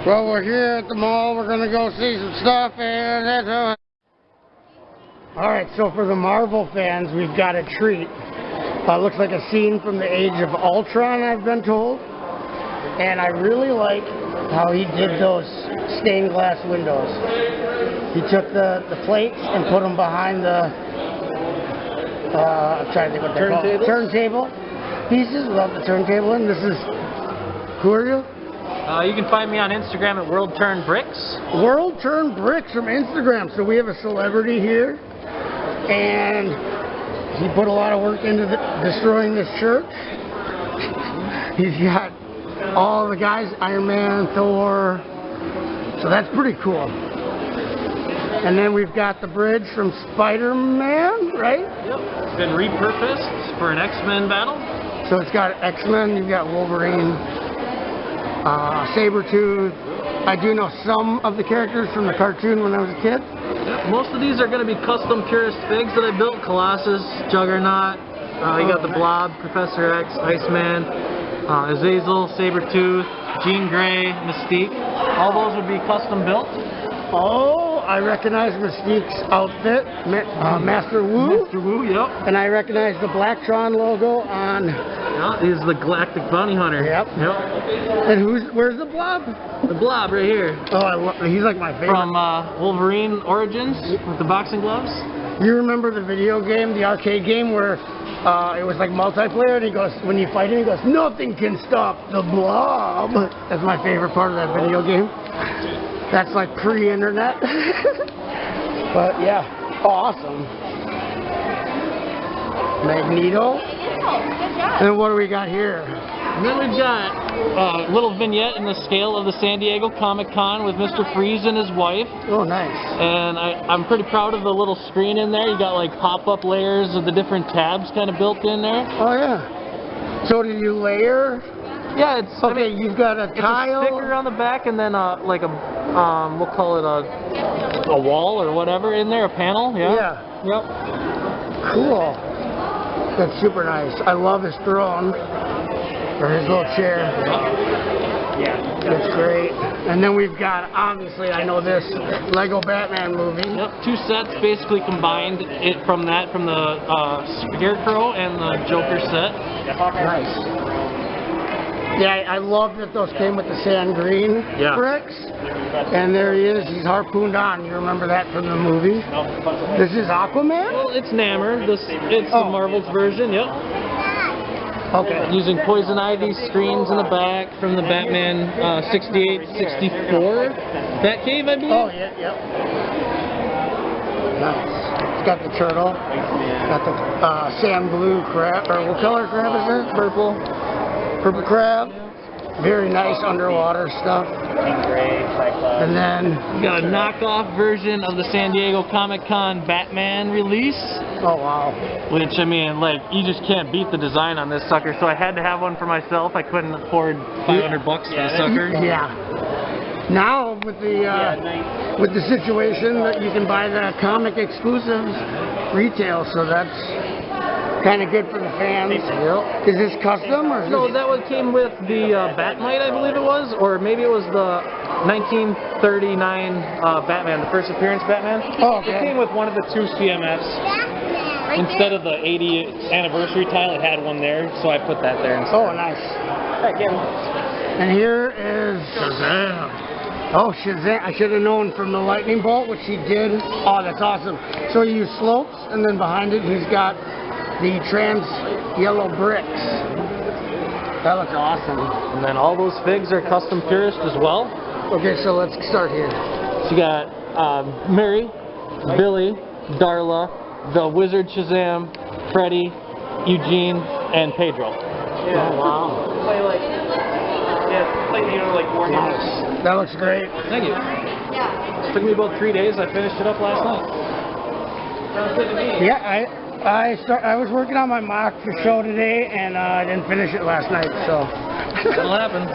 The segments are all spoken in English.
Well, we're here at the mall. We're gonna go see some stuff, and that's all. Alright, so for the Marvel fans, we've got a treat. Looks like a scene from the Age of Ultron, I've been told. And I really like how he did those stained glass windows. He took the plates and put them behind the I'm trying to think what they're called. Turntable pieces. Love the turntable. And this is, who are you? You can find me on Instagram at World Turn Bricks. World Turn Bricks from Instagram. So we have a celebrity here, and he put a lot of work into destroying this church. He's got all the guys, Iron Man, Thor. So that's pretty cool. And then we've got the bridge from Spider-Man, right? Yep. It's been repurposed for an X-Men battle. So it's got X-Men, you've got Wolverine, Sabretooth. I do know some of the characters from the cartoon when I was a kid. Yep. Most of these are going to be custom Purist figs that I built. Colossus, Juggernaut, you got the Blob, Professor X, Iceman, Azazel, Sabretooth, Jean Grey, Mystique. All those would be custom built. Oh, I recognize Mystique's outfit, Master Wu. Master Wu, yep. And I recognize the Blacktron logo on... Yeah, he's the Galactic Bounty Hunter. Yep. Yep. And where's the Blob? The Blob right here. Oh, he's like my favorite. From Wolverine Origins with the boxing gloves. You remember the video game, the arcade game, where it was like multiplayer, and he goes, when you fight him, he goes, nothing can stop the Blob. That's my favorite part of that video game. That's like pre-internet. But yeah, awesome. Magneto. And then what do we got here? And then we've got a little vignette in the scale of the San Diego Comic-Con with Mr. Freeze and his wife. Oh, nice. And I'm pretty proud of the little screen in there. You got like pop-up layers of the different tabs kind of built in there. Oh, yeah. So do you layer? Yeah, it's... Okay, you've got a tile. It's a sticker on the back, and then like a, we'll call it a wall or whatever in there, a panel. Yeah. Yeah. Yep. Cool. That's super nice. I love his throne, or his little chair. Yeah. That's great. And then we've got, obviously, I know this, Lego Batman movie. Yep, 2 sets basically combined from the Scarecrow and the Joker set. Nice. Yeah, I love that those came with the sand green bricks. And there he is, he's harpooned on. You remember that from the movie? This is Aquaman? Well, it's Namor. It's the Marvel's version, yep. Okay. Using Poison Ivy screens in the back from the Batman 68-64 Batcave, I believe. Oh, yeah, yep. Nice. It's got the turtle. Got the sand blue crab, or what color crab is it? Purple. Purple crab. Very nice underwater stuff. And then we got a knockoff version of the San Diego Comic-Con Batman release. Oh, wow. Which, I mean, like, you just can't beat the design on this sucker, so I had to have one for myself. I couldn't afford $500 for the sucker. Yeah. Now, with the situation that you can buy the comic exclusives retail, so that's kind of good for the fans. Yep. Is this custom or? No, that one came with the Batmite, I believe it was, or maybe it was the 1939 Batman, the first appearance Batman. Oh, okay. It came with one of the 2 CMFs. Instead of the 80th anniversary tile, it had one there, so I put that there instead. Oh, nice. And here is Shazam. Oh, Shazam. I should have known from the lightning bolt, which he did. Oh, that's awesome. So you use slopes, and then behind it, he's got the trans yellow bricks. That looks awesome. And then all those figs are custom Purist as well. Okay, so let's start here. So you got Mary, Billy, Darla, the Wizard Shazam, Freddy, Eugene, and Pedro. Yeah. Oh, wow. Play like, like more nice. That looks great. Thank you. It took me about 3 days. I finished it up last night. Sounds good to me. Yeah, I was working on my mock for show today, and I didn't finish it last night, so. That'll happen.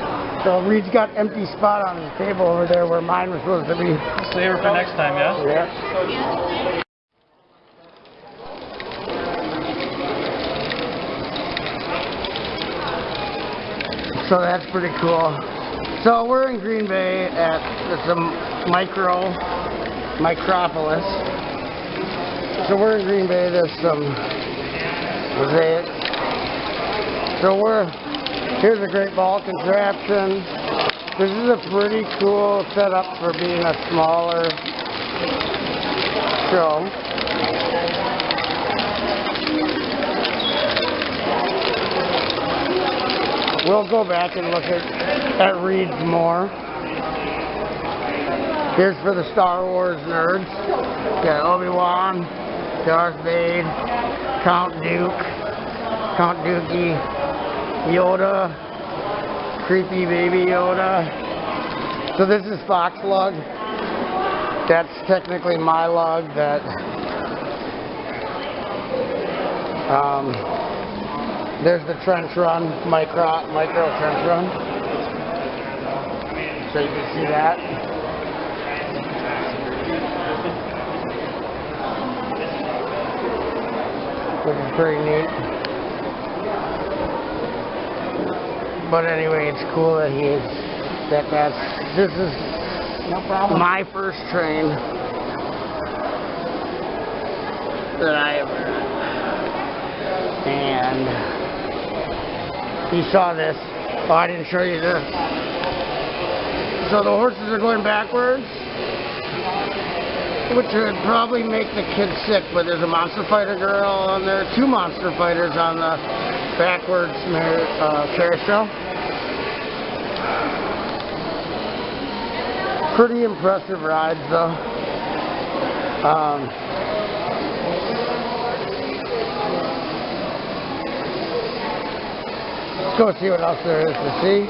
So Reed's got empty spot on his table over there where mine was supposed to be. Save her for next time, yeah? Yeah. So that's pretty cool. So we're in Green Bay at some micropolis. So we're in Green Bay. There's some mosaic. So here's a great ball contraption. This is a pretty cool setup for being a smaller show. We'll go back and look at Reed's more. Here's for the Star Wars nerds. Got Obi-Wan, Darth Vader, Count Dookie, Yoda, creepy baby Yoda. So this is FOXLUG. That's technically my lug that there's the trench run, micro trench run. So you can see that. Which is pretty neat. But anyway, it's cool that this is my first train that I ever, and you saw this. Oh, I didn't show you this. So the horses are going backwards, which would probably make the kids sick, but there's a monster fighter girl on there, 2 monster fighters on the backwards carousel. Pretty impressive rides though. Let's go see what else there is to see.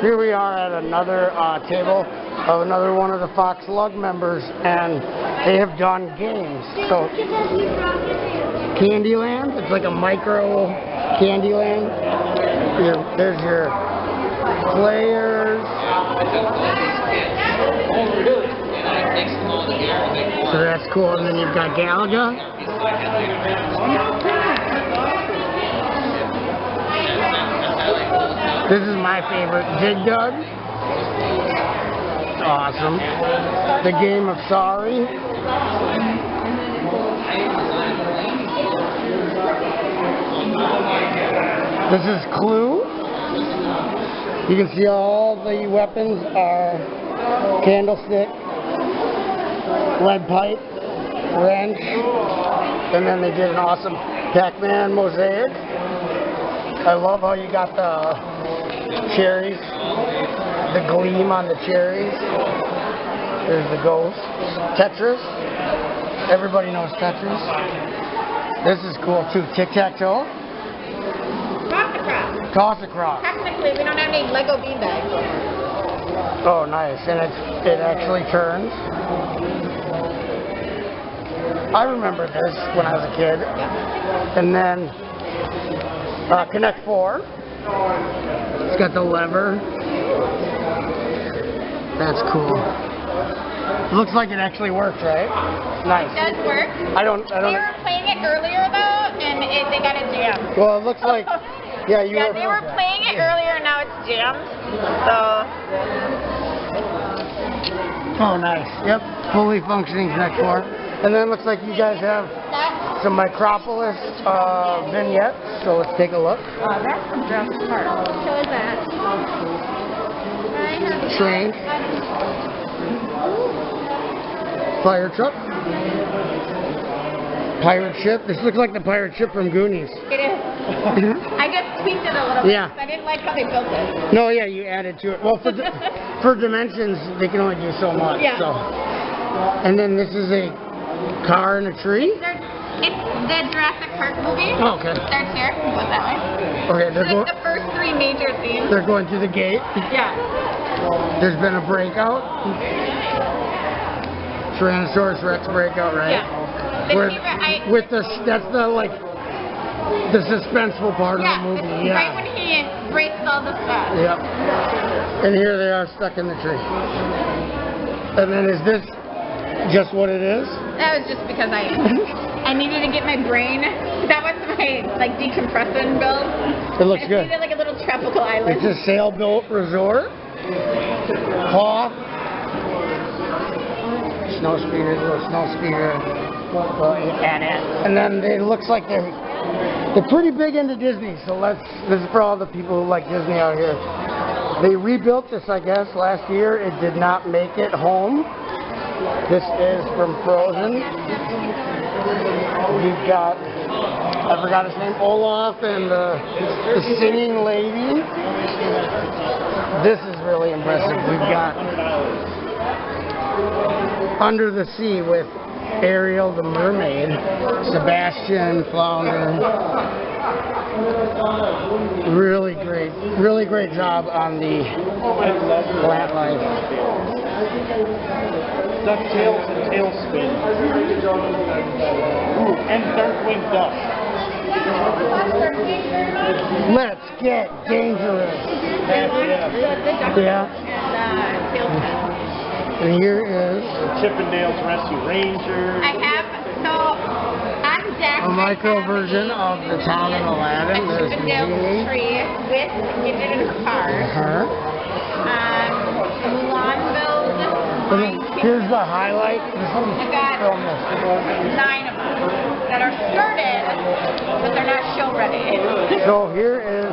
Here we are at another table of another one of the FOXLUG members, and they have done games. So Candyland, it's like a micro Candyland. There's your players. So that's cool. And then you've got Galaga. This is my favorite, Dig Dug. Awesome. The Game of Sorry. This is Clue. You can see all the weapons are candlestick, lead pipe, wrench, and then they did an awesome Pac-Man mosaic. I love how you got the cherries, the gleam on the cherries. There's the ghost. Tetris. Everybody knows Tetris. This is cool too. Tic-tac-toe. Toss-across. Toss-across. Technically, we don't have any Lego beanbags. Oh, nice. And it actually turns. I remember this when I was a kid. Yeah. And then Connect 4. It's got the lever. That's cool. Looks like it actually works, right? Nice. It does work. I don't. They were playing it earlier though, and they got a jam. Well, it looks like. Yeah, they were playing it earlier, and now it's jammed. So. Oh, nice. Yep. Fully functioning Connect 4. And then it looks like you guys have some Micropolis vignettes. So let's take a look. That's from Jurassic Park. So is that. Train. Fire truck. Pirate ship. This looks like the pirate ship from Goonies. It is. I just tweaked it a little bit. Yeah. I didn't like how they built it. No, yeah, you added to it. Well, for dimensions, they can only do so much. Yeah. So. And then this is a car in a tree. It's the Jurassic Park movie. Oh, okay. Starts here. Goes that way. Okay, It's like the first 3 major scenes. They're going through the gate. Yeah. There's been a breakout. Tyrannosaurus Rex breakout, right? Yeah. That's the like the suspenseful part of the movie. Yeah. Right when he breaks all the stuff. Yep. And here they are stuck in the tree. And then is this just what it is? That was just because I I needed to get my brain. That was my like decompressing build. It looks I good. needed like a little tropical island. It's a sailboat resort. Paw. Snow speeder, little snow speeder. And then it looks like they're pretty big into Disney. So this is for all the people who like Disney out here. They rebuilt this, I guess, last year. It did not make it home. This is from Frozen. We've got, I forgot his name, Olaf and the singing lady. This is really impressive. We've got Under the Sea with Ariel the mermaid, Sebastian Flounder. Really great job on the plant life. DuckTales and Tailspin. Ooh, and Darkwing Duck. Let's get dangerous. Yeah. And here is Chippendales Rescue Rangers. I have, so on deck, a micro version of the town in Aladdin. There's Chippendale Genie. tree with Gidget in her car. Mulan build. Here's the highlight. I got 9 of them that are started, but they're not show ready. So here is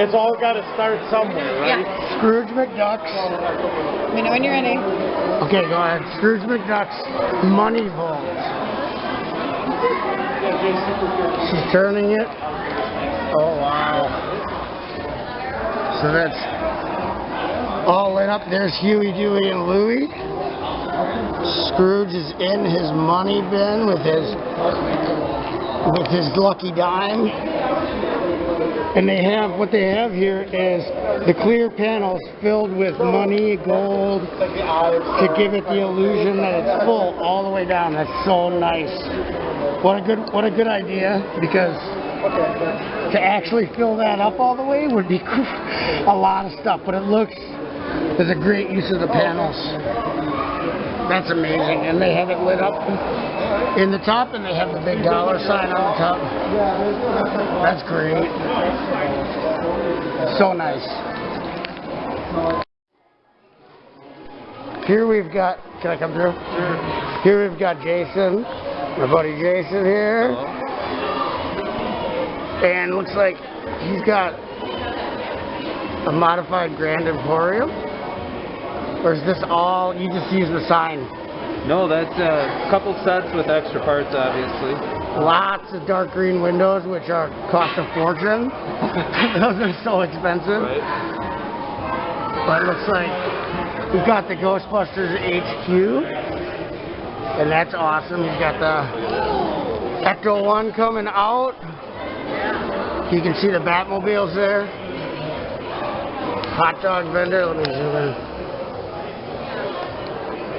It's all got to start somewhere, right? Yeah. Scrooge McDuck's. Let me know when you're ready. Okay, go ahead. Scrooge McDuck's money vault. She's turning it. Oh wow. So that's all lit up. There's Huey, Dewey, and Louie. Scrooge is in his money bin with his lucky dime. And what they have here is the clear panels filled with money, gold, to give it the illusion that it's full all the way down. That's so nice. What a good idea, because to actually fill that up all the way would be a lot of stuff, but there's a great use of the panels. That's amazing. And they have it lit up in the top, and they have the big dollar sign on the top. That's great. So nice. Here we've got, can I come through? Sure. Here we've got Jason, my buddy Jason here. And looks like he's got a modified Grand Emporium. Or is this all, you just use the sign? No, that's a couple sets with extra parts, obviously. Lots of dark green windows, which cost a fortune. Those are so expensive. Right. But it looks like we've got the Ghostbusters HQ. And that's awesome. You've got the Ecto-1 coming out. You can see the Batmobiles there. Hot dog vendor, let me zoom in.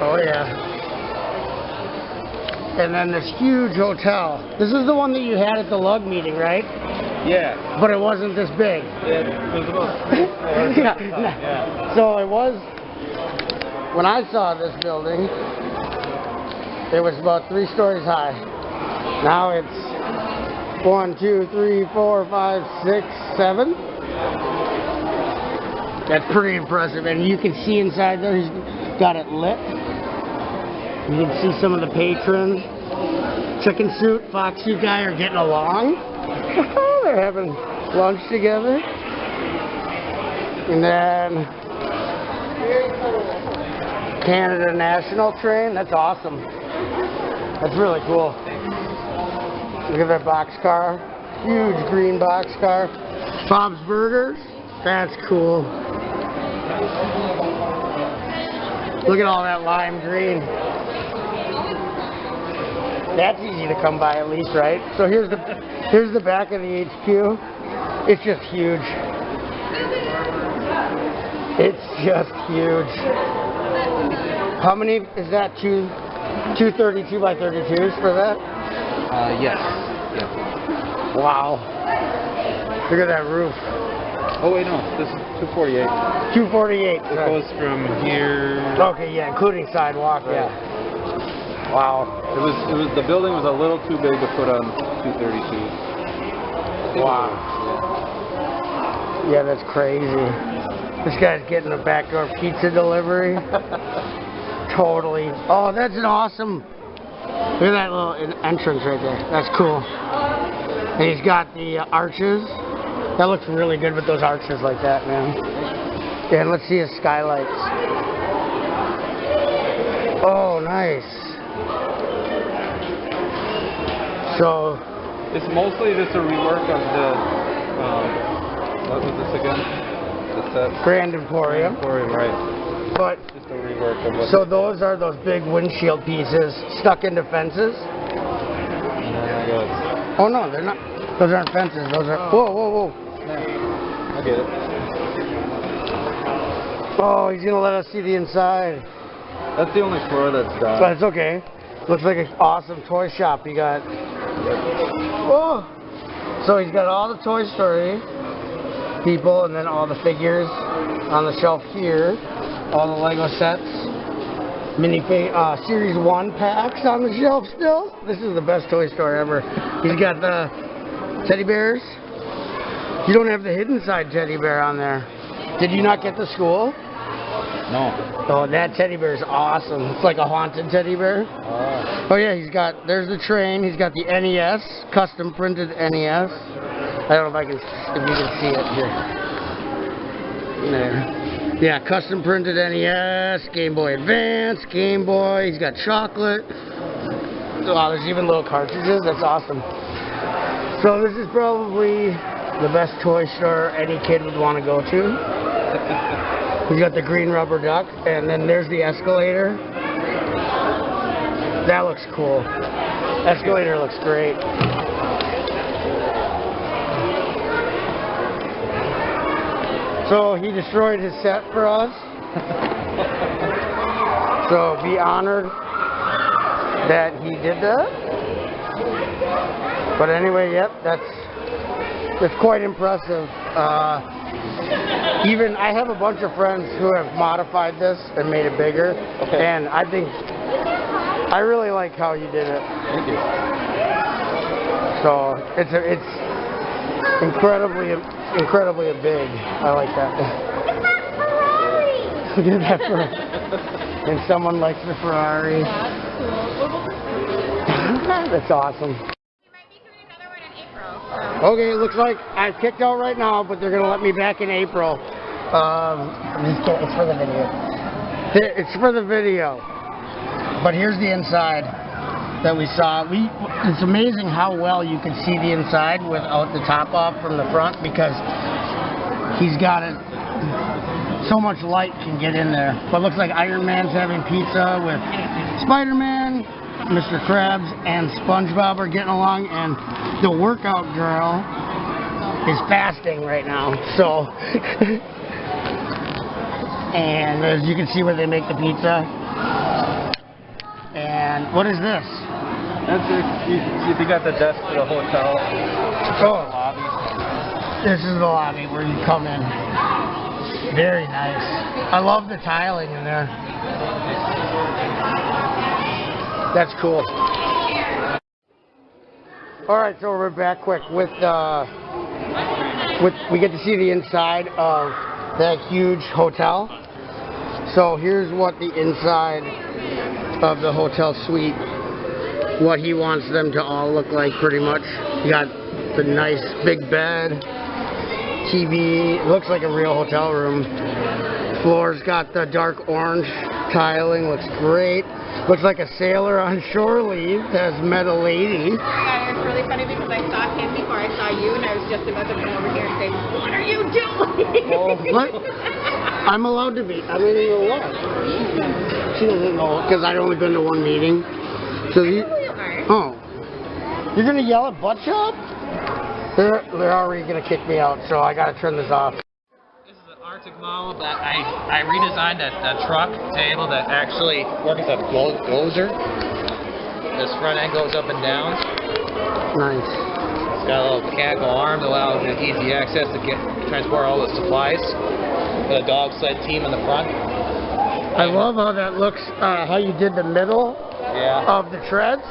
Oh yeah. And then this huge hotel. This is the one that you had at the LUG meeting, right? Yeah. But it wasn't this big. It was about Yeah. So it was, when I saw this building, it was about 3 stories high. Now it's 1, 2, 3, 4, 5, 6, 7. That's pretty impressive. And you can see inside there, he's got it lit. You can see some of the patrons. Chicken Suit, Fox Suit guy are getting along. They're having lunch together. And then Canada National train. That's awesome. That's really cool. Look at that boxcar. Huge green boxcar. Bob's Burgers. That's cool. Look at all that lime green. That's easy to come by at least, right? So here's the back of the HQ. It's just huge. It's just huge. How many is that? Two 32 by 32s for that? Yes. Yeah. Wow. Look at that roof. Oh wait, no, this is 248. 248. It goes from here. Okay, yeah, including sidewalk. Right. Yeah. Wow. The building was a little too big to put on 232. Wow. Yeah, that's crazy. This guy's getting a backdoor pizza delivery. Totally. Oh, that's an awesome. Look at that little entrance right there. That's cool. And he's got the arches. That looks really good with those arches like that, man. Yeah, and let's see his skylights. Oh, nice. So it's mostly just a rework of the what was this again? The set. Grand Emporium. Emporium, right? But Just a rework of what. so those are those big windshield pieces stuck into fences. Oh no, they're not. Those aren't fences. Those are. Whoa, whoa, whoa. I get it. Oh, he's gonna let us see the inside. That's the only floor that's done. But it's okay. Looks like an awesome toy shop you got. Oh! So he's got all the Toy Story people and then all the figures on the shelf here. All the Lego sets. Series 1 packs on the shelf still. This is the best toy store ever. He's got the teddy bears. You don't have the hidden side teddy bear on there. Did you not get the school? No. Oh, that teddy bear is awesome. It's like a haunted teddy bear. Oh yeah, there's the train. He's got the NES, custom printed NES. I don't know if you can see it here. There. Yeah, custom printed NES, Game Boy Advance, Game Boy. He's got chocolate. Oh, there's even little cartridges. That's awesome. So this is probably the best toy store any kid would want to go to. He's got the green rubber duck, and then there's the escalator. That looks cool. Escalator looks great. So he destroyed his set for us. So be honored that he did that. But anyway, yep, that's quite impressive. Even I have a bunch of friends who have modified this and made it bigger, and I think I really like how you did it. Thank you. So it's incredibly big. I like that. Look at that Ferrari. And someone likes the Ferrari. That's awesome. Okay, it looks like I'm kicked out right now, but they're going to let me back in April. It's for the video. It's for the video. But here's the inside that we saw. It's amazing how well you can see the inside without the top off from the front, because he's got it. So much light can get in there. But it looks like Iron Man's having pizza with Spider-Man. Mr. Krabs and SpongeBob are getting along, and the workout girl is fasting right now. So, and as you can see where they make the pizza. And what is this? That's it. You got the desk for the hotel. Oh, lobby. This is the lobby where you come in. Very nice. I love the tiling in there. That's cool. All right, so we're back quick with we get to see the inside of that huge hotel. So here's what the inside of the hotel suite, what he wants them to all look like, pretty much. You got the nice big bed, TV. It looks like a real hotel room. Floor's got the dark orange tiling. Looks great. Looks like a sailor on shore leave has met a lady. Oh my God, it was really funny because I saw him before I saw you, and I was just about to come over here and say, "What are you doing?" Oh, what? I'm allowed to be. I don't even know what. She doesn't know because I'd only been to one meeting. So you are. Oh, you're gonna yell at Butt Shop? They're already gonna kick me out, so I gotta turn this off. Arctic model that I redesigned a truck table that actually works as a closer. This front end goes up and down. Nice. It's got a little mechanical arm that allows easy access to transport all the supplies. With a dog sled team in the front. I love how that looks, how you did the middle of the treads.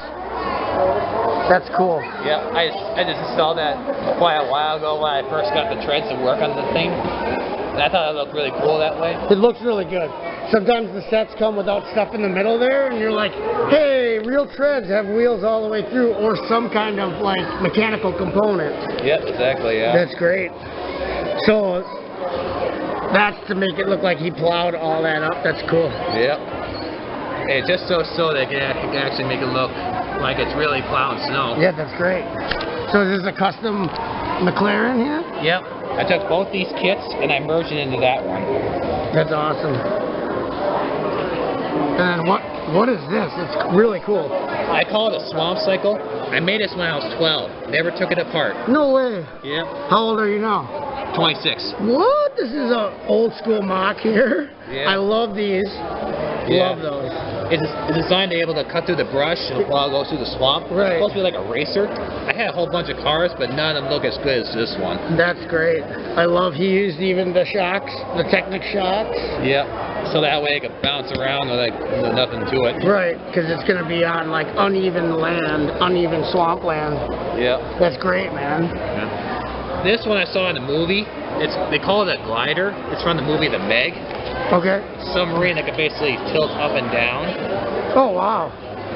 That's cool. Yeah, I just installed that quite a while ago when I first got the treads to work on the thing. And I thought it looked really cool that way. It looks really good. Sometimes the sets come without stuff in the middle there, and you're like, hey, real treads have wheels all the way through, or some kind of like mechanical component. Yep, exactly, yeah. That's great. So that's to make it look like he plowed all that up. That's cool. Yep. Hey, just so they can actually make it look like it's really plowing snow. Yeah, that's great. So is this a custom McLaren here? Yep. I took both these kits and I merged it into that one. That's awesome. And what is this? It's really cool. I call it a swamp cycle. I made this when I was 12. Never took it apart. No way. Yep. How old are you now? 26. What? This is a old school mock here. Yeah. I love these. Yeah. Love those. It's designed to be able to cut through the brush while it goes through the swamp. Right. It's supposed to be like a racer. I had a whole bunch of cars, but none of them look as good as this one. That's great. I love he used even the shocks, the Technic shocks. Yep. So that way it can bounce around with like nothing to it. Right, because it's going to be on like uneven land, uneven swamp land. Yep. That's great, man. Yeah. This one I saw in the movie. They call it a glider. It's from the movie The Meg. Okay. Submarine that can basically tilt up and down. Oh, wow.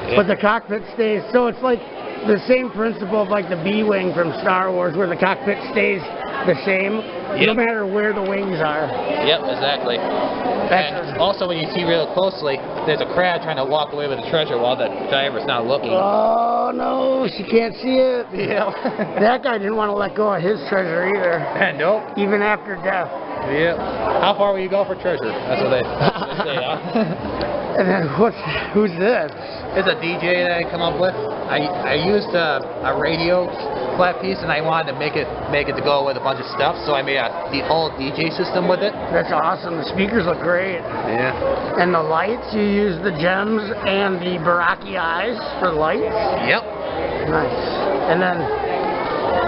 Yeah. But the cockpit stays, so it's like the same principle of like the B-Wing from Star Wars where the cockpit stays the same, no matter where the wings are. Yep, exactly. And also when you see real closely, there's a crab trying to walk away with the treasure while the diver's not looking. Oh, no, she can't see it. Yeah. That guy didn't want to let go of his treasure either. Nope. Even after death. Yep. How far will you go for treasure? That's what they say, huh? And then who's this? It's a DJ that I come up with. I used a radio flat piece and I wanted to make it to go with a bunch of stuff, so I made the whole DJ system with it. That's awesome. The speakers look great. Yeah. And the lights, you use the gems and the Baraki eyes for lights? Yep. Nice. And then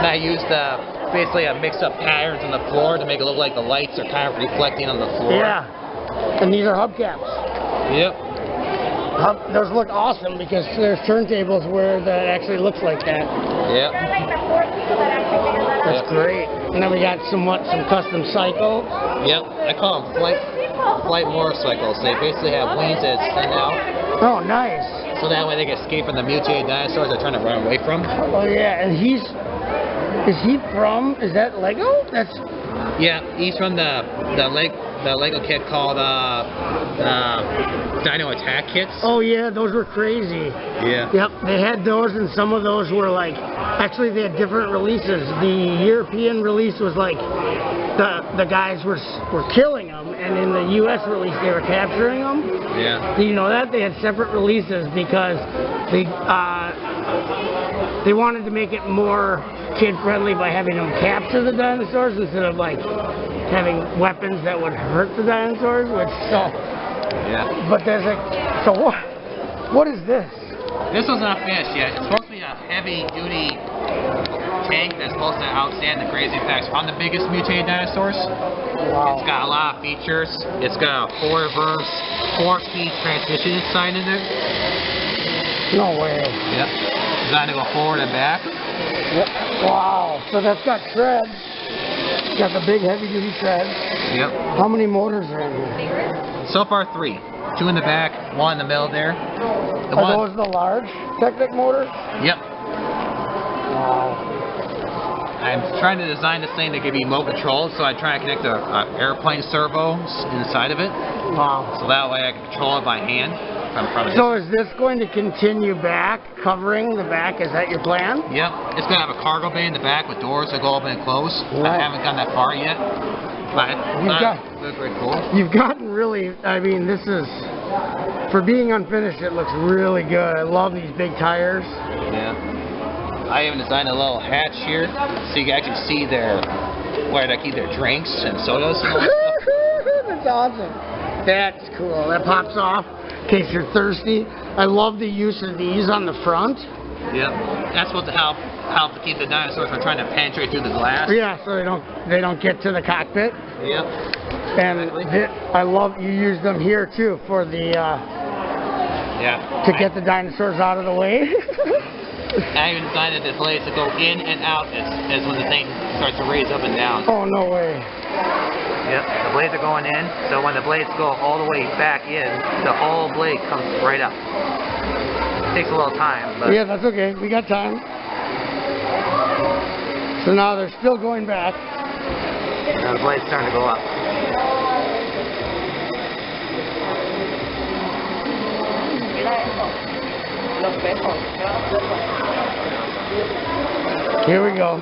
I used basically I mixed up patterns on the floor to make it look like the lights are kind of reflecting on the floor. Yeah. And these are hubcaps. Yep. Those look awesome because there's turntables where that actually looks like that. Yep. That's great. And then we got some custom cycles. Yep. I call them flight motorcycles. They basically have wings that extend out. Oh, nice. So that way they can escape from the mutated dinosaurs they're trying to run away from. Oh yeah, and is that Lego? Yeah, he's from the Lego kit called Dino Attack kits. Oh yeah, those were crazy. Yeah. Yep, they had those, and some of those were like, actually they had different releases. The European release was like the guys were killing them, and in the U.S. release they were capturing them. Yeah. Do you know that? They had separate releases because they wanted to make it more kid-friendly by having them capture the dinosaurs instead of like having weapons that would hurt the dinosaurs, Yeah. But there's so what is this? This one's not finished yet. It's supposed to be a heavy-duty tank that's supposed to outstand the crazy effects from the biggest mutated dinosaurs. Wow. It's got a lot of features. It's got a 4-reverse, 4-speed transmission inside in it. No way. Yep. Designed to go forward and back. Yep. Wow. So that's got treads. It's got the big heavy-duty treads. Yep. How many motors are in here? So far 3. 2 in the back, 1 in the middle there. Are those the large Technic motors? Yep. Wow. I'm trying to design this thing to be remote controlled, so I try to connect the airplane servos inside of it. Wow. So that way I can control it by hand from a So is this going to continue back, covering the back? Is that your plan? Yep. It's going to have a cargo bay in the back with doors that go open and close. Right. I haven't gone that far yet. But it's very cool. You've gotten really, I mean, this is, for being unfinished, it looks really good. I love these big tires. Yeah. I even designed a little hatch here so you can actually see where they keep their drinks and sodas and all that stuff. That's awesome. That's cool. That pops off in case you're thirsty. I love the use of these on the front. Yep. That's supposed to help to keep the dinosaurs from trying to penetrate through the glass. Yeah, so they don't get to the cockpit. Yep. And I love you use them here too for the Yeah. to get the dinosaurs out of the way. I even designed it, the blades to go in and out as when the thing starts to raise up and down. Oh, no way. Yep, the blades are going in, so when the blades go all the way back in, the whole blade comes right up. It takes a little time, but... Yeah, that's okay. We got time. So now they're still going back. Now the blade's starting to go up. Here we go.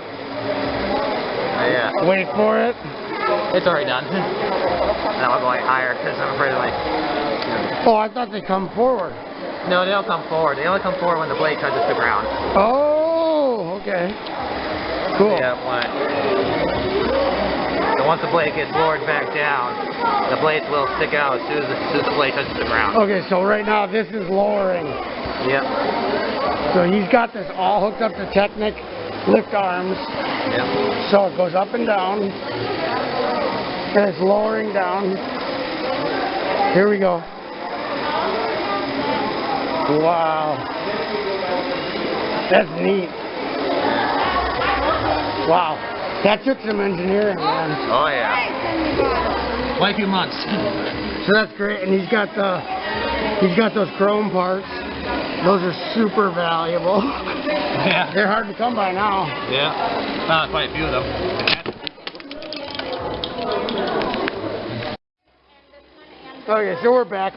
Yeah. Wait for it. It's already done. Now we're going higher because I'm afraid of like... Oh, I thought they come forward. No, they don't come forward. They only come forward when the blade touches the ground. Oh, okay. Cool. Yeah, so once the blade gets lowered back down, the blades will stick out as soon as the blade touches the ground. Okay, so right now this is lowering. Yep. So he's got this all hooked up to Technic lift arms. Yep. So it goes up and down. And it's lowering down. Here we go. Wow. That's neat. Wow. That took some engineering, man. Oh yeah. Quite a few months. So that's great. And he's got those chrome parts. Those are super valuable. Yeah. They're hard to come by now. Yeah. Found quite a few of them. Okay, so we're back.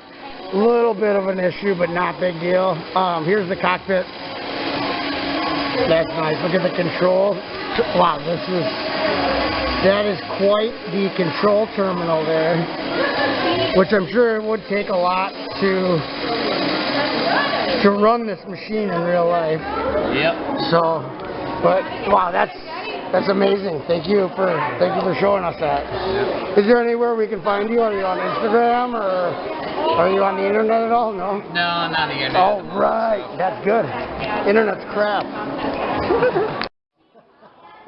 A little bit of an issue, but not big deal. Here's the cockpit. That's nice. Look at the control. Wow, that is quite the control terminal there, which I'm sure it would take a lot to run this machine in real life. Yep. So, but wow, that's amazing. Thank you for showing us that. Yep. Is there anywhere we can find you? Are you on Instagram or are you on the internet at all? No? No, I'm not on the internet. Oh, right. That's good. Internet's crap.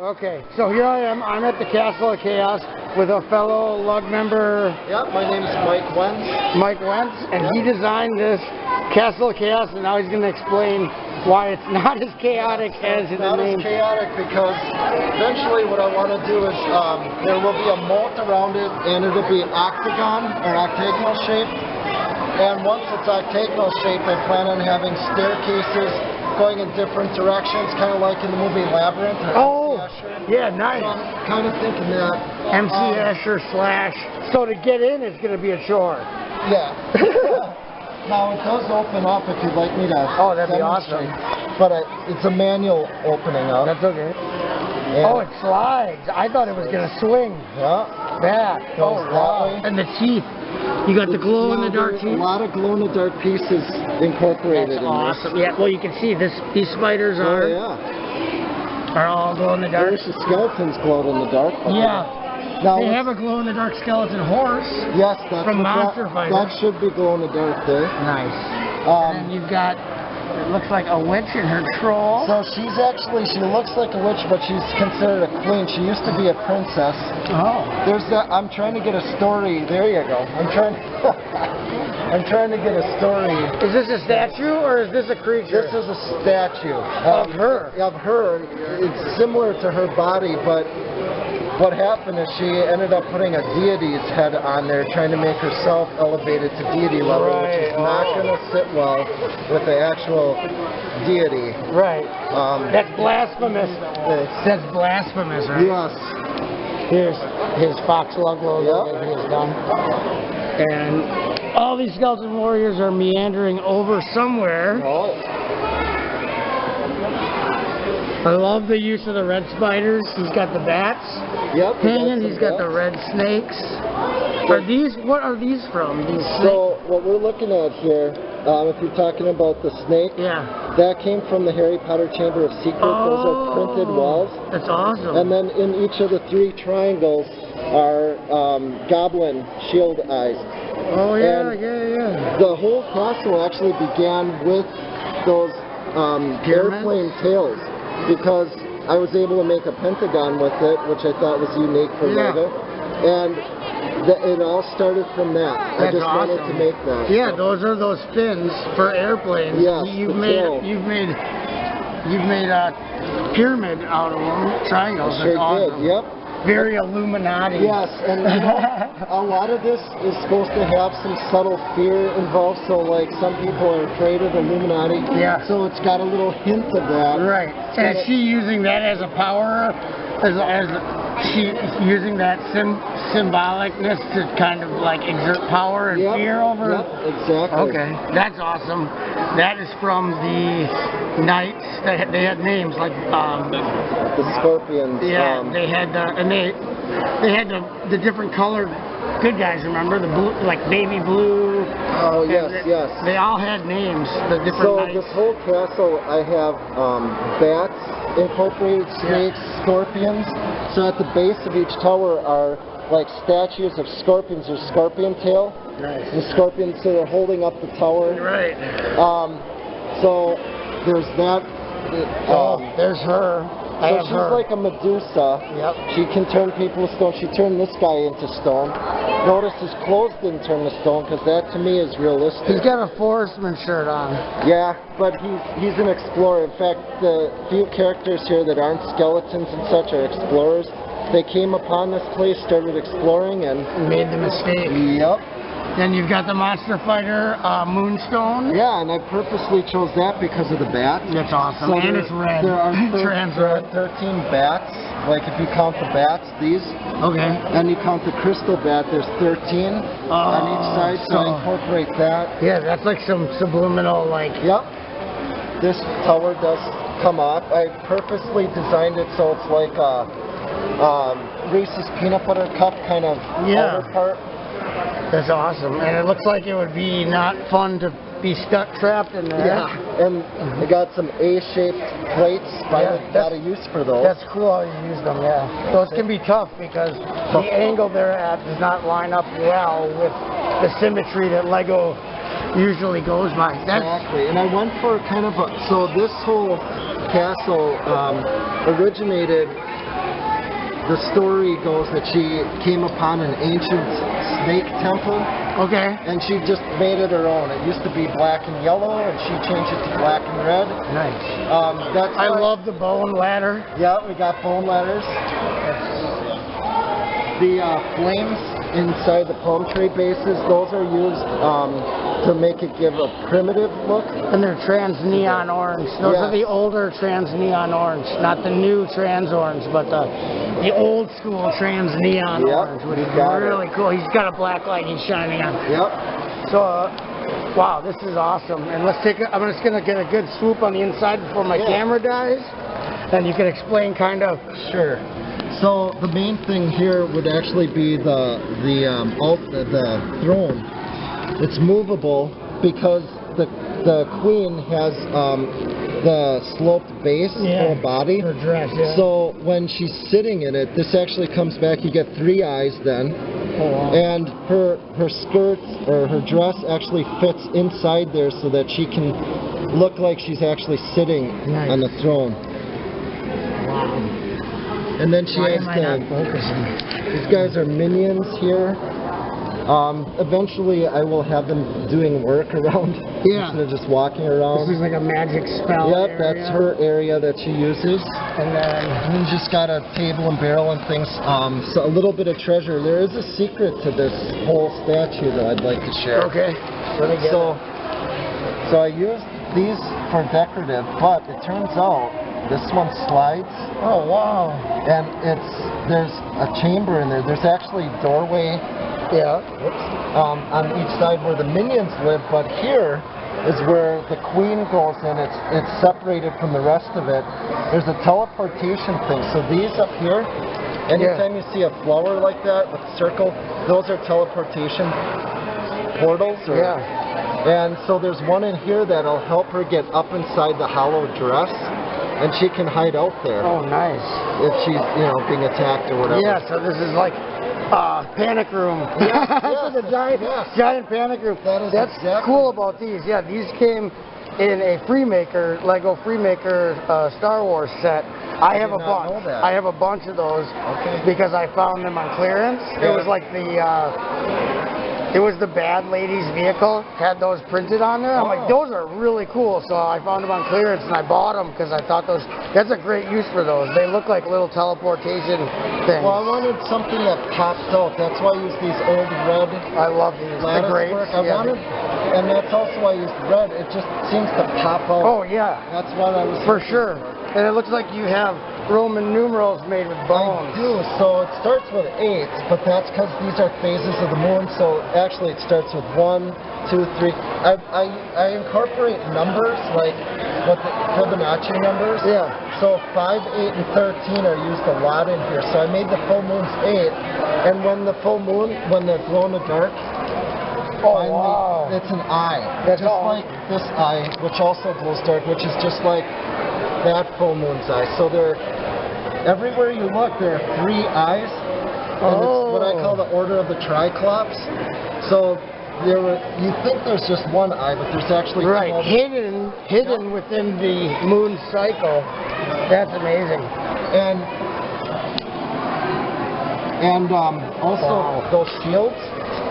Okay, so here I am. I'm at the Castle of Chaos with a fellow lug member. Yep, my name's Mike Wentz. Mike Wentz, and he designed this Castle of Chaos, and now he's going to explain why it's not as chaotic as the name. Not as chaotic because eventually what I want to do is there will be a moat around it, and it'll be octagon or octagonal shaped. And once it's octagonal shaped, I plan on having staircases going in different directions, kind of like in the movie Labyrinth. Oh, yeah, nice. So I'm kind of thinking that. MC Escher / So to get in, it's going to be a chore. Yeah. Now it does open up if you'd like me to. Oh, that'd be awesome. But it's a manual opening up. That's okay. And Oh, it slides. I thought it was going to swing yeah. back. Goes that way. And the teeth. You got the glow-in-the-dark There's teeth? A lot of glow-in-the-dark pieces incorporated That's in awesome. this. Yeah, well, you can see these spiders Oh, are yeah. all glow-in-the-dark. There's the skeletons glowed in the dark. Yeah. Now, They have a glow-in-the-dark skeleton horse. yes, that's from what Monster Fighter. that should be glow-in-the-dark there. Nice. And then you've got, it looks like a witch and her troll. So she looks like a witch, but she's considered a queen. She used to be a princess. Oh. I'm trying to get a story. There you go. I'm trying to get a story. Is this a statue or is this a creature? This is a statue Of her? Of her. It's similar to her body, but what happened is she ended up putting a deity's head on there, trying to make herself elevated to deity level, which is not going to sit well with the actual deity. Right. That's blasphemous. That's blasphemous, right? Yes. Here's his FOXLUG logo that he has done. And all these skeleton warriors are meandering over somewhere. Oh. I love the use of the red spiders. He's got the bats hanging. He's got the red snakes. What are these from? These snakes? So what we're looking at here, if you're talking about the snake, that came from the Harry Potter Chamber of Secrets. Those are printed walls. That's awesome. And then in each of the 3 triangles are goblin shield eyes. Oh yeah, And yeah. The whole castle actually began with those airplane tails, because I was able to make a pentagon with it, which I thought was unique for Lego. And It all started from that. I That's just wanted awesome. to make that. Yeah, so. those are those fins for airplanes. Yes, You've the tail. made a pyramid out of them, triangles. Sure That's awesome. did. Yep. Very Illuminati. Yes, and you know, a lot of this is supposed to have some subtle fear involved. So, like, some people are afraid of the Illuminati. Yeah. So it's got a little hint of that. Right. And is she using that as a power? As she using that symbolicness to kind of like exert power and fear over? Yep, exactly. Okay, that's awesome. That is from the knights. They had names like The scorpions. yeah. They had they had the different colored good guys. Remember the blue, like baby blue. Oh yes, yes. They all had names. The different So knights. this whole castle, I have bats incorporated, snakes, scorpions. So at the base of each tower are like statues of scorpions or scorpion tail. Nice. The scorpions that are holding up the tower. Right. So there's that. There's her. So I have she's her. like a Medusa. Yep. She can turn people to stone. She turned this guy into stone. Notice his clothes didn't turn to stone because that to me is realistic. He's got a Forestman shirt on. Yeah, but he's an explorer. In fact, the few characters here that aren't skeletons and such are explorers. They came upon this place, started exploring, and Made the mistake. yep. Then you've got the Monster Fighter Moonstone. Yeah, and I purposely chose that because of the bats. That's awesome. So and there- it's red. There are Trans there are red. 13 bats. Like if you count the bats, these, Okay. and you count the crystal bat, there's 13 on each side. So I incorporate that. Yeah, that's like some subliminal, like. Yep. This tower does come off. I purposely designed it so it's like a Reese's peanut butter cup kind of Yeah. outer part. That's awesome. And it looks like it would be not fun to be stuck trapped in there. Yeah, and I got some A-shaped plates. Finally Yeah, got a use for those. That's cool how you use them, yeah. Those can be tough because the angle they're at does not line up well with the symmetry that Lego usually goes by. That's, Exactly, and I went for kind of a, so this whole castle originated, the story goes that she came upon an ancient snake temple, okay. and she just made it her own. It used to be black and yellow, and she changed it to black and red. Nice. That's I why- love the bone ladder. Yeah, we got bone ladders. The flames inside the palm tree bases, those are used to make it give a primitive look. And they're trans neon orange. Those are Yes. the older trans neon orange, not the new trans orange, but the old school trans neon Yep, orange, which you is got it. really cool. He's got a black light he's shining on. Yep. So, wow, this is awesome. And let's take. I'm just gonna get a good swoop on the inside before my Yeah. camera dies. And you can explain kind of. Sure. So the main thing here would actually be the throne. It's movable because the queen has the sloped base for a body. Her dress, yeah. So when she's sitting in it, this actually comes back. You get 3 eyes then. Oh, wow. And her skirt or her dress actually fits inside there so that she can look like she's actually sitting Nice. on the throne. Wow. And then she Why has am I not focusing? these guys are minions here. Eventually I will have them doing work around Yeah. instead of just walking around. This is like a magic spell. Yep, area. that's her area that she uses. And then. And then just got a table and barrel and things. So a little bit of treasure. There is a secret to this whole statue that I'd like to share. Okay. Let me get So I used these for decorative, but it turns out this one slides, Oh, wow. and there's a chamber in there. There's actually a doorway Yeah. on each side where the minions live, but here is where the queen goes in. It's separated from the rest of it. There's a teleportation thing. So these up here, anytime you see a flower like that with a circle, those are teleportation portals. And so there's one in here that'll help her get up inside the hollow dress, and she can hide out there Oh, nice. if she's, being attacked or whatever. Yeah, so this is like panic room. Yes, This is a giant, yes. giant panic room. That is That's exactly- cool about these. Yeah, these came in a Lego Freemaker Star Wars set. I have a bunch. I have a bunch of those because I found them on clearance. It was like it was the Bad Lady's vehicle, had those printed on there. I'm like, those are really cool. So I found them on clearance and I bought them because I thought that's a great use for those. They look like little teleportation things. Well, I wanted something that pops out. That's why I used these old red. I love these. They're great. And that's also why I used red. It just seems to pop out. Oh, yeah. That's what I was. For sure. And it looks like you have Roman numerals made with bones. I do. So it starts with 8, but that's because these are phases of the moon. So actually, it starts with 1, 2, 3. I incorporate numbers like what the Fibonacci numbers. Yeah. So 5, 8, and 13 are used a lot in here. So I made the full moons 8, and when the full moon, when they're glow in the dark. Finally, it's an eye. That's just like this eye, which also glows dark, which is just like that full moon's eye. So they're everywhere you look, there are 3 eyes, and it's what I call the order of the Triclops. So you think there's just one eye, but there's actually hidden within the moon cycle. That's amazing. And also those shields.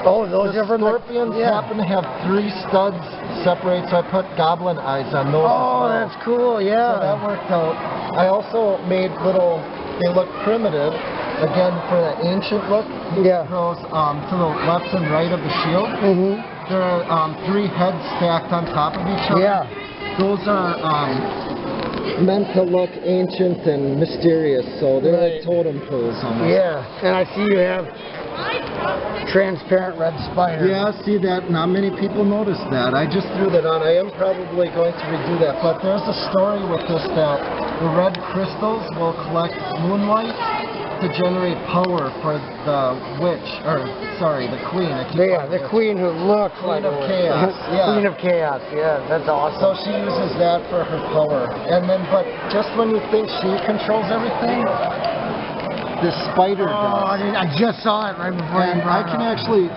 Oh, those the scorpions happen to have 3 studs separate, so I put goblin eyes on those as well. That's cool, yeah. So that worked out. I also made they look primitive, again, for that ancient look. Yeah. Those to the left and right of the shield. There are 3 heads stacked on top of each other. Yeah. Those are meant to look ancient and mysterious, so they're like totem poles almost. Yeah, and I see you have transparent red spider. Yeah, see that? Not many people noticed that. I just threw that on. I am probably going to redo that. But there's a story with this that the red crystals will collect moonlight to generate power for the witch, the queen. The queen who looks Queen like of Chaos. Yeah. Queen of Chaos. Yeah, that's awesome. So she uses that for her power. And then, but just when you think she controls everything, the spider does. I just saw it right before you brought it up. I can actually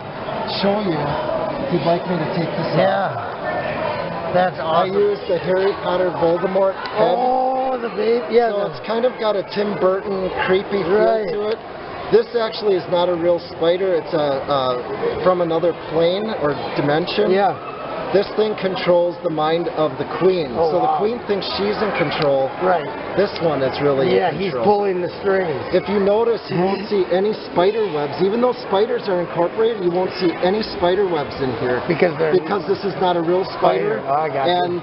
show you if you'd like me to take this out. Yeah. That's awesome. I used the Harry Potter Voldemort head. Oh, the baby. Yeah. So it's kind of got a Tim Burton creepy feel to it. This actually is not a real spider. It's from another plane or dimension. Yeah. This thing controls the mind of the queen. So the queen thinks she's in control. Right. This one is really in control. He's pulling the strings. If you notice, you won't see any spider webs. Even though spiders are incorporated, you won't see any spider webs in here. Because this is not a real spider. Oh, I got you.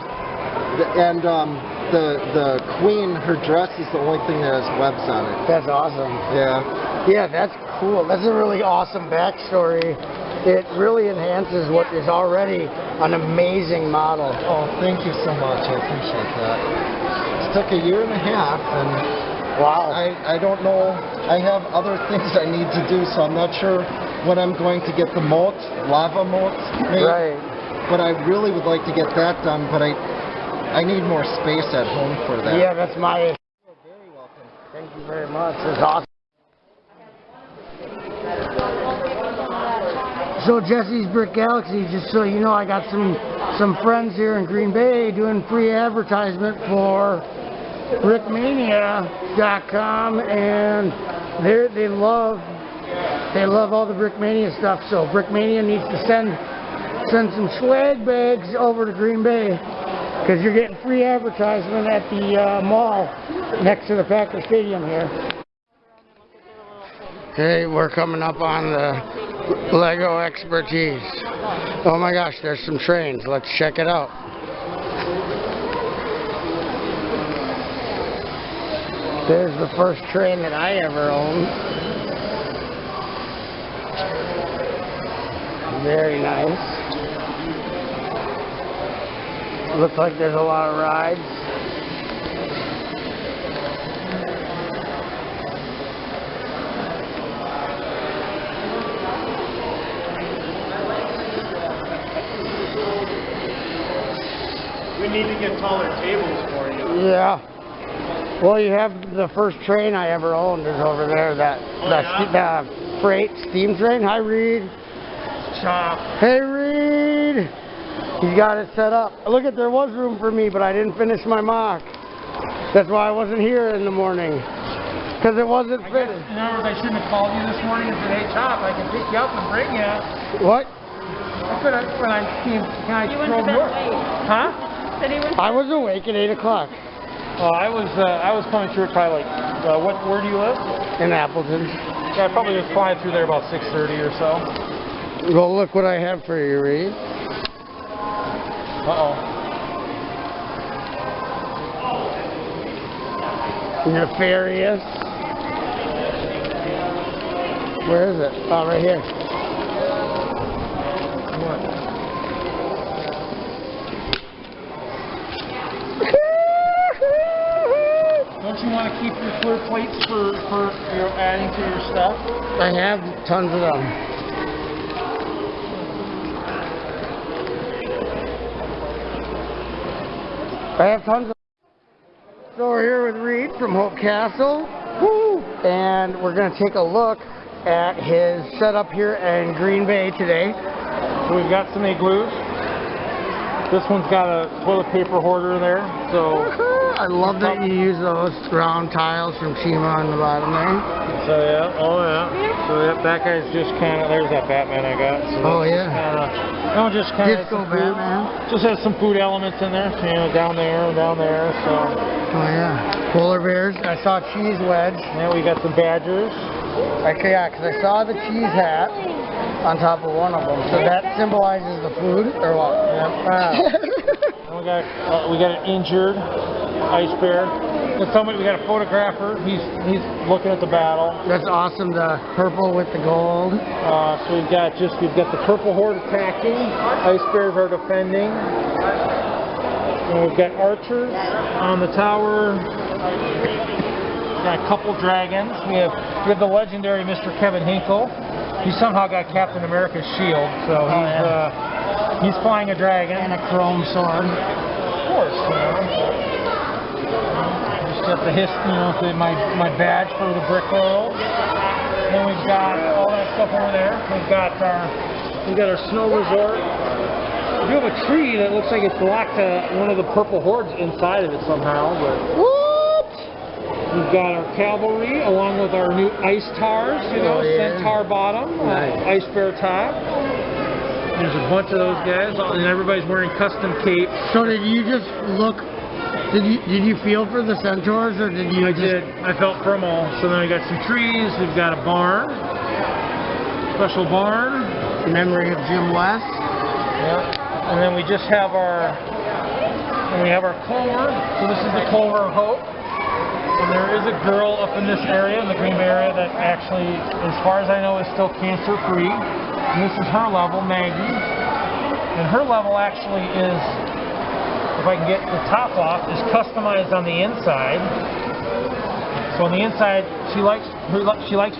And the queen, her dress is the only thing that has webs on it. That's awesome. Yeah. Yeah, that's cool. That's a really awesome backstory. It really enhances what is already an amazing model. Oh, thank you so much. I appreciate that. It took a year and a half, and wow. I don't know. I have other things I need to do, so I'm not sure when I'm going to get the lava moat made. Right. But I really would like to get that done, but I need more space at home for that. Yeah, that's my issue. You're very welcome. Thank you very much. It's awesome. So Jesse's Brick Galaxy, just so you know, I got some friends here in Green Bay doing free advertisement for Brickmania.com, and they love all the Brickmania stuff. So Brickmania needs to send some swag bags over to Green Bay because you're getting free advertisement at the mall next to the Packer Stadium here. Okay, we're coming up on the Lego expertise. Oh my gosh, there's some trains. Let's check it out. There's the first train that I ever owned. Very nice. Looks like there's a lot of rides. We need to get taller tables for you. Yeah. Well, you have the first train I ever owned is over there. The freight steam train. Hi, Reed. Chop. Hey, Reed. He's got it set up. Look at, there was room for me, but I didn't finish my mock. That's why I wasn't here in the morning. Because it wasn't fitted. In other words, I shouldn't have called you this morning and said, hey, Chop, I can pick you up and bring you. What? I could have, when I came, You went to bed late. Huh? Said he went I was awake at 8 o'clock Well, I was coming through at probably like, where do you live? in Appleton. Yeah, I probably was flying through there about 6:30 or so. Well, look what I have for you, Reed. Uh-oh. Nefarious. Where is it? Oh, right here. Don't you want to keep your clear plates for your adding to your stuff? I have tons of them. I have tons of. So we're here with Reed from Hope Castle. Woo! And we're going to take a look at his setup here in Green Bay today. So we've got some igloos. This one's got a toilet paper hoarder there. So I love that you use those round tiles from Chima on the bottom there. So yeah, oh yeah. So that guy's just kind of, there's that Batman I got. So Oh yeah. Just kind of Disco Batman. Just has some food elements in there, you know, down there. So Oh yeah. Polar bears. I saw cheese wedge. yeah, we got some badgers. Okay, yeah, because I saw the cheese hat on top of one of them. So that symbolizes the food, or what? And we got an injured ice bear. And somebody, we got a photographer. He's looking at the battle. That's awesome. The purple with the gold. So we've got the purple horde attacking. Ice bears are defending. And we've got archers on the tower. Got a couple dragons. We have the legendary Mr. Kevin Hinkle. He somehow got Captain America's shield, so he's flying a dragon And a chrome sword. Of course, you know. Just got the my badge for the brick world. Then we've got all that stuff over there. We've got our snow resort. We do have a tree that looks like it's locked to one of the purple hordes inside of it somehow, but. We've got our cavalry along with our new ice tars, centaur bottom, ice bear top. There's a bunch of those guys, and everybody's wearing custom capes. So did you just look? Did you feel for the centaurs, or did you? I did. I felt for them all. So then we got some trees. We've got a barn, special barn. In memory of Jim West. Yeah. And then we just have our Culver. So this is the Culver of Hope. And there is a girl up in this area, in the Green Bay area, that actually, as far as I know, is still cancer-free. And this is her level, Maggie. And her level actually is, if I can get the top off, is customized on the inside. So on the inside, she likes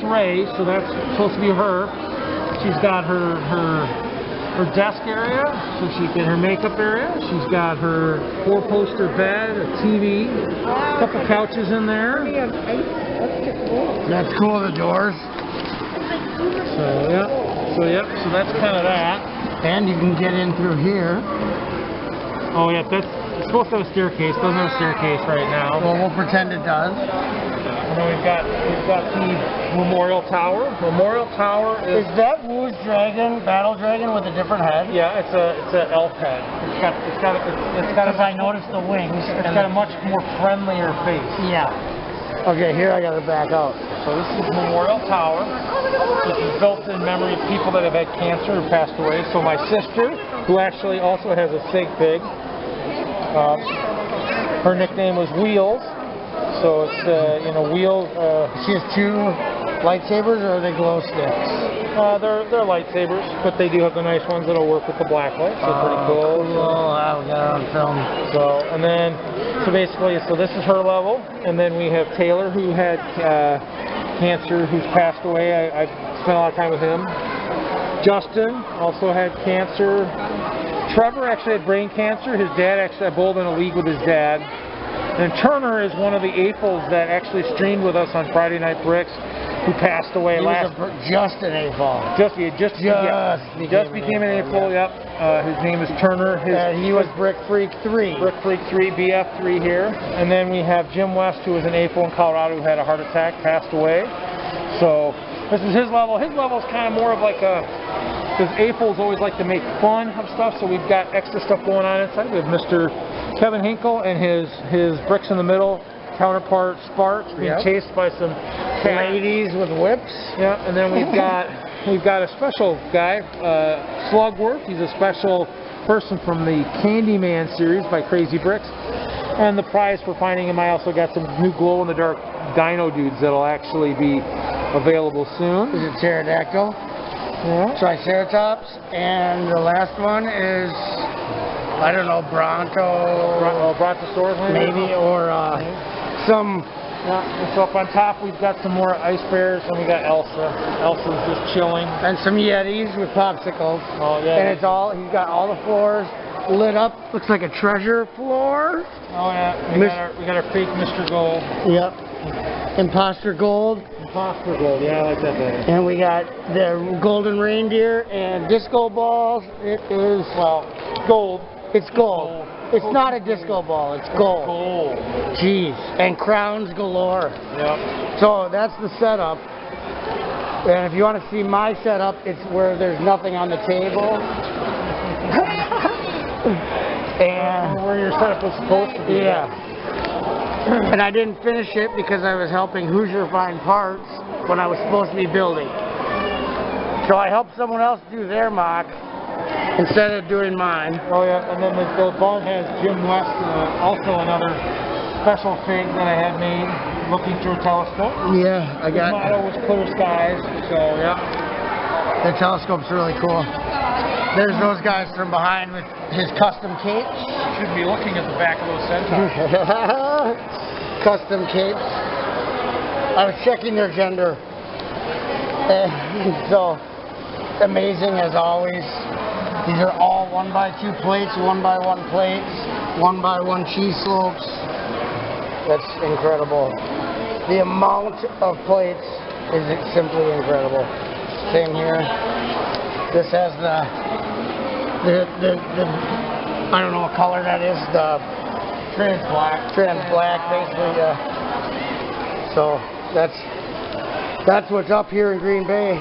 Ray, so that's supposed to be her. She's got her desk area, so she can her makeup area. She's got her 4-poster bed, a TV, a couple couches in there. That's cool. The doors. So that's kind of that. And you can get in through here. Oh yeah, it's supposed to have a staircase. Doesn't have a staircase right now. Well, we'll pretend it does. And then we've got the Memorial Tower. Memorial Tower Is that Wu's dragon, battle dragon with a different head? yeah, it's an elf head. It's got Because I noticed the wings. It's got a much more friendlier face. Yeah. Okay, here I gotta back out. So this is Memorial Tower. This is built in memory of people that have had cancer or passed away. So my sister, who actually also has a sig pig, her nickname was Wheels. So it's, Wheels. She has 2 lightsabers, or are they glow sticks? They're lightsabers, but they do have the nice ones that'll work with the black light. So pretty cool. Wow, we got it on film. So basically, this is her level, and then we have Taylor, who had cancer, who's passed away. I spent a lot of time with him. Justin also had cancer. Trevor actually had brain cancer. His dad actually, I bowled in a league with his dad. And Turner is one of the AFOs that actually streamed with us on Friday Night Bricks. who passed away He last. was just an AFOL. Just became an AFOL. Yep. His name is Turner. He was Brick Freak 3. Brick Freak 3, BF3 here. And then we have Jim West, who was an AFOL in Colorado, who had a heart attack, passed away. So this is his level. His level is kind of more of like a, because AFOLs always like to make fun of stuff, so we've got extra stuff going on inside. We have Mr. Kevin Hinkle and his Bricks in the Middle counterpart Sparks being chased by some ladies with whips. Yeah, and then we've got a special guy, Slugworth. He's a special person from the Candyland series by Crazy Bricks. And the prize for finding him, I also got some new glow-in-the-dark dino dudes that'll actually be available soon. Is it pterodactyl? Yeah. Triceratops. And the last one is, I don't know, Brontosaurus maybe, or some. Yeah, and so up on top we've got some more ice bears, and we got Elsa. Elsa's just chilling. And some Yetis with popsicles. Oh yeah. And it's all, he's got all the floors lit up. Looks like a treasure floor. Oh yeah. We got our fake Mr. Gold. Yep. Imposter Gold. Imposter Gold, yeah, I like that better. And we got the golden reindeer and disco balls. It is, well, gold. It's gold. It's not a disco ball, it's gold. Gold. Jeez. And crowns galore. Yep. So that's the setup. And if you want to see my setup, it's where there's nothing on the table. And where your setup was supposed to be. Yeah. And I didn't finish it because I was helping Hoosier find parts when I was supposed to be building. So I helped someone else do their mock instead of doing mine. Oh yeah, and then the barn has Jim West, also another special thing that I had made, looking through a telescope. Yeah, I got. His motto was clear skies, so yeah. The telescope's really cool. There's those guys from behind with his custom capes. Should be looking at the back of those centaurs. Custom capes. I was checking their gender. So amazing as always. These are all 1x2 plates, 1x1 plates, 1x1 cheese slopes. That's incredible. The amount of plates is simply incredible. Same here. This has the I don't know what color that is. The Trans black. Trans black, basically. So that's what's up here in Green Bay.